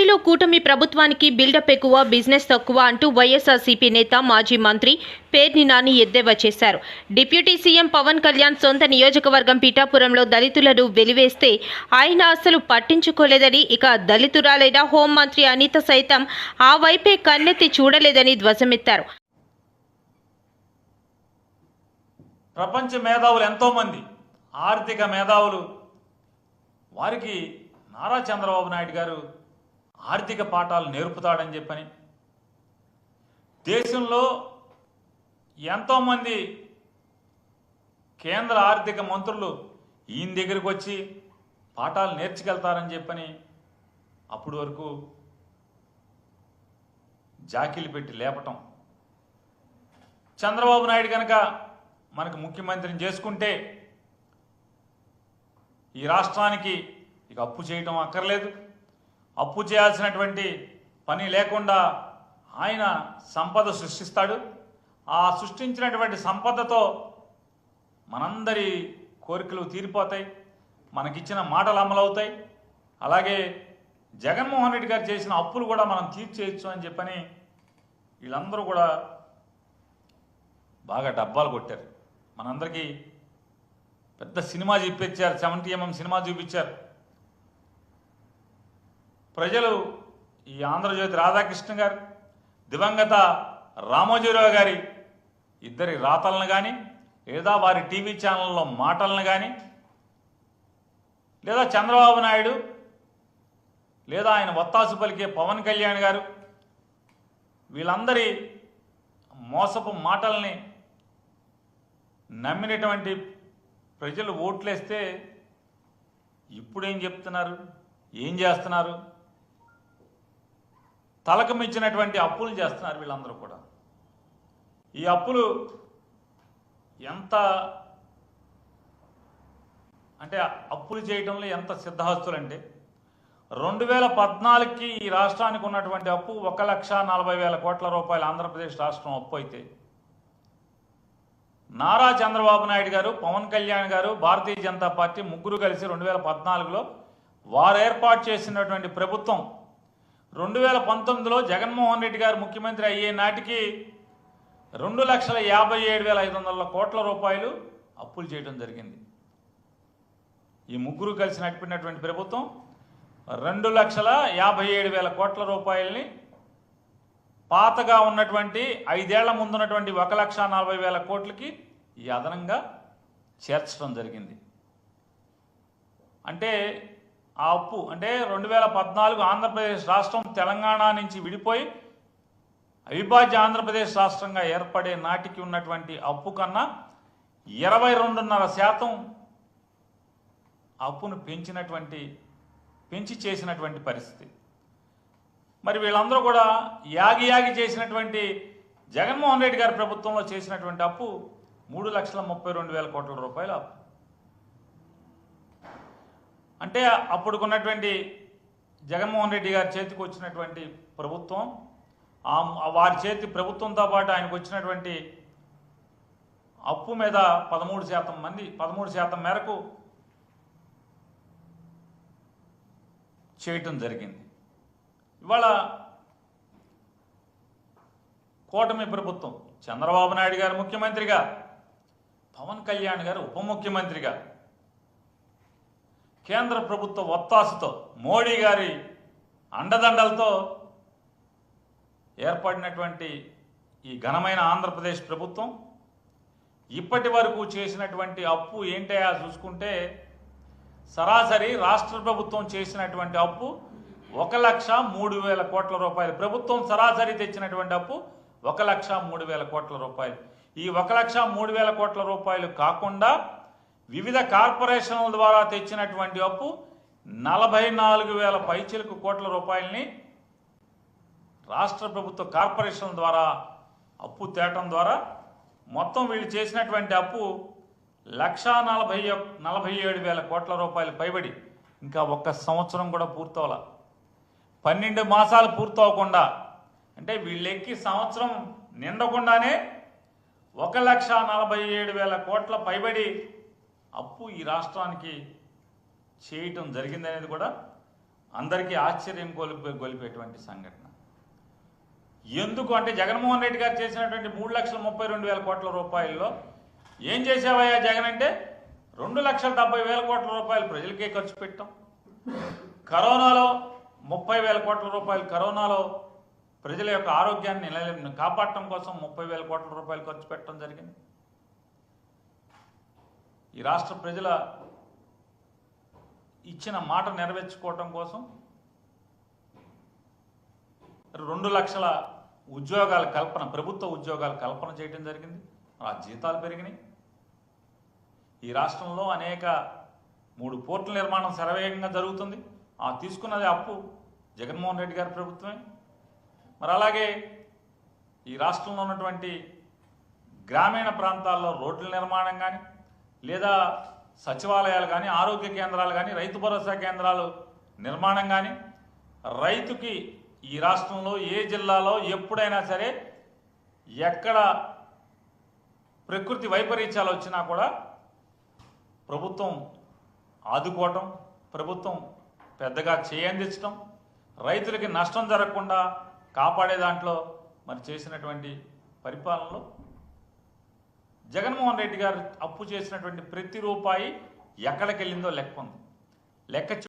ఏపీలో కూటమి ప్రభుత్వానికి బిల్డప్ ఎక్కువ, బిజినెస్ తక్కువ అంటూ వైఎస్ఆర్సీపీ నేత మాజీ మంత్రి పేర్ని నాని ఎద్దేవా చేశారు. డిప్యూటీ సీఎం పవన్ కళ్యాణ్ సొంత నియోజకవర్గం పిఠాపురంలో దళితులను వెలివేస్తే ఆయన అసలు పట్టించుకోలేదని, ఇక దళితురాలైన హోంమంత్రి అనిత సైతం ఆ వైపే కన్నెత్తి చూడలేదని ధ్వజమెత్తారు. ప్రపంచ మేధావులు ఎంతోమంది, ఆర్థిక మేధావులు, వారికి నారా చంద్రబాబు నాయుడు గారు ఆర్థిక పాఠాలు నేర్పుతాడని చెప్పని, దేశంలో ఎంతోమంది కేంద్ర ఆర్థిక మంత్రులు ఈయన దగ్గరికి వచ్చి పాఠాలు నేర్చుకెళ్తారని చెప్పని అప్పటి వరకు జాకీలు పెట్టి లేపటం. చంద్రబాబు నాయుడు కనుక మనకు ముఖ్యమంత్రిని చేసుకుంటే ఈ రాష్ట్రానికి ఇక అప్పు చేయటం అక్కర్లేదు, అప్పు చేయాల్సినటువంటి పని లేకుండా ఆయన సంపద సృష్టిస్తాడు. ఆ సృష్టించినటువంటి సంపదతో మనందరి కోరికలు తీరిపోతాయి, మనకిచ్చిన మాటలు అమలవుతాయి. అలాగే జగన్మోహన్ రెడ్డి గారు చేసిన అప్పులు కూడా మనం తీర్చేయచ్చు అని చెప్పని వీళ్ళందరూ కూడా బాగా డబ్బాలు కొట్టారు. మనందరికీ పెద్ద సినిమా చూపించారు, 70mm సినిమా చూపించారు. ప్రజలు ఈ ఆంధ్రజ్యోతి రాధాకృష్ణ గారు, దివంగత రామోజీరావు గారి ఇద్దరి రాతలను కానీ, లేదా వారి టీవీ ఛానల్లో మాటలను కానీ, లేదా చంద్రబాబు నాయుడు, లేదా ఆయన వత్తాసు పలికే పవన్ కళ్యాణ్ గారు, వీళ్ళందరి మోసపు మాటల్ని నమ్మినటువంటి ప్రజలు ఓట్లేస్తే ఇప్పుడేం చెప్తున్నారు, ఏం చేస్తున్నారు? తలకు మించినటువంటి అప్పులు చేస్తున్నారు వీళ్ళందరూ కూడా. ఈ అప్పులు ఎంత అంటే అప్పులు చేయడంలో ఎంత సిద్ధహస్తులంటే, 2014కి ఈ రాష్ట్రానికి ఉన్నటువంటి అప్పు 1,40,000 కోట్ల రూపాయలు ఆంధ్రప్రదేశ్ రాష్ట్రం అప్పు అయితే, నారా చంద్రబాబు నాయుడు గారు, పవన్ కళ్యాణ్ గారు, భారతీయ జనతా పార్టీ ముగ్గురు కలిసి 2014లో వారు ఏర్పాటు చేసినటువంటి ప్రభుత్వం 2019లో జగన్మోహన్ రెడ్డి గారు ముఖ్యమంత్రి అయ్యే నాటికి 2,57,500 కోట్ల రూపాయలు అప్పులు చేయడం జరిగింది. ఈ ముగ్గురు కలిసి నడిపినటువంటి ప్రభుత్వం 2,57,000 కోట్ల రూపాయలని పాతగా ఉన్నటువంటి 5 ఏళ్ల ముందున్నటువంటి 1,40,000 కోట్లకి ఈ అదనంగా చేర్చడం జరిగింది. అంటే ఆ అప్పు అంటే 2014 ఆంధ్రప్రదేశ్ రాష్ట్రం తెలంగాణ నుంచి విడిపోయి అవిభాజ్య ఆంధ్రప్రదేశ్ రాష్ట్రంగా ఏర్పడే నాటికి ఉన్నటువంటి అప్పు కన్నా 22.5% అప్పును పెంచి చేసినటువంటి పరిస్థితి. మరి వీళ్ళందరూ కూడా యాగి చేసినటువంటి జగన్మోహన్ రెడ్డి గారి ప్రభుత్వంలో చేసినటువంటి అప్పు 3,32,000 కోట్ల రూపాయల అప్పు. అంటే అప్పుడుకున్నటువంటి జగన్మోహన్ రెడ్డి గారి చేతికి వచ్చినటువంటి ప్రభుత్వం, వారి చేతి ప్రభుత్వంతో పాటు ఆయనకు వచ్చినటువంటి అప్పు మీద 13% మేరకు చేయటం జరిగింది. ఇవాళ కూటమి ప్రభుత్వం, చంద్రబాబు నాయుడు గారు ముఖ్యమంత్రిగా, పవన్ కళ్యాణ్ గారు ఉప ముఖ్యమంత్రిగా, కేంద్ర ప్రభుత్వ ఒత్తాసుతో, మోడీ గారి అండదండలతో ఏర్పడినటువంటి ఈ ఘనమైన ఆంధ్రప్రదేశ్ ప్రభుత్వం ఇప్పటి వరకు చేసినటువంటి అప్పు ఏంటయా చూసుకుంటే, సరాసరి రాష్ట్ర ప్రభుత్వం చేసినటువంటి అప్పు 1,03,000 కోట్ల రూపాయలు. ప్రభుత్వం సరాసరి తెచ్చినటువంటి అప్పు 1,03,000 కోట్ల రూపాయలు. ఈ 1,03,000 కోట్ల రూపాయలు కాకుండా వివిధ కార్పొరేషన్ల ద్వారా తెచ్చినటువంటి అప్పు 44,000 పైచిలకు కోట్ల రూపాయలని రాష్ట్ర ప్రభుత్వ కార్పొరేషన్ల ద్వారా అప్పు తేవటం ద్వారా మొత్తం వీళ్ళు చేసినటువంటి అప్పు 1,47,000 కోట్ల రూపాయలు పైబడి. ఇంకా ఒక్క సంవత్సరం కూడా పూర్తవల, 12 మాసాలు పూర్తవకుండా, అంటే వీళ్ళెక్కి సంవత్సరం నిండకుండానే 1,47,000 కోట్ల పైబడి అప్పు ఈ రాష్ట్రానికి చేయటం జరిగిందనేది కూడా అందరికీ ఆశ్చర్యం గొలిపేటువంటి సంఘటన. ఎందుకు అంటే జగన్మోహన్ రెడ్డి గారు చేసినటువంటి 3,32,000 కోట్ల రూపాయల్లో ఏం చేసావయ్యా జగన్ అంటే 2,70,000 కోట్ల రూపాయలు ప్రజలకే ఖర్చు పెట్టాం. కరోనాలో 30,000 కోట్ల రూపాయలు, కరోనాలో ప్రజల యొక్క ఆరోగ్యాన్ని కాపాడటం కోసం 30,000 కోట్ల రూపాయలు ఖర్చు పెట్టడం జరిగింది. ఈ రాష్ట్ర ప్రజల ఇచ్చిన మాట నెరవేర్చుకోవటం కోసం 2 లక్షల ఉద్యోగాల కల్పన, ప్రభుత్వ ఉద్యోగాల కల్పన చేయడం జరిగింది. ఆ జీతాలు పెరిగినాయి. ఈ రాష్ట్రంలో అనేక 3 పోర్టుల నిర్మాణం శరవేగంగా జరుగుతుంది. ఆ తీసుకున్నది అప్పు జగన్మోహన్ రెడ్డి గారి ప్రభుత్వమే. మరి అలాగే ఈ రాష్ట్రంలో ఉన్నటువంటి గ్రామీణ ప్రాంతాల్లో రోడ్ల నిర్మాణం కానీ, లేదా సచివాలయాలు కానీ, ఆరోగ్య కేంద్రాలు కానీ, రైతు భరోసా కేంద్రాలు నిర్మాణం కానీ, రైతుకి ఈ రాష్ట్రంలో ఏ జిల్లాలో ఎప్పుడైనా సరే ఎక్కడ ప్రకృతి వైపరీత్యాలు వచ్చినా కూడా ప్రభుత్వం ఆదుకోవటం, ప్రభుత్వం పెద్దగా చేయందించడం, రైతులకి నష్టం జరగకుండా కాపాడే దాంట్లో మరి చేసినటువంటి పరిపాలనలో జగన్మోహన్ రెడ్డి గారు అప్పు చేసినటువంటి ప్రతి రూపాయి ఎక్కడికి వెళ్ళిందో లెక్క ఉంది. లెక్క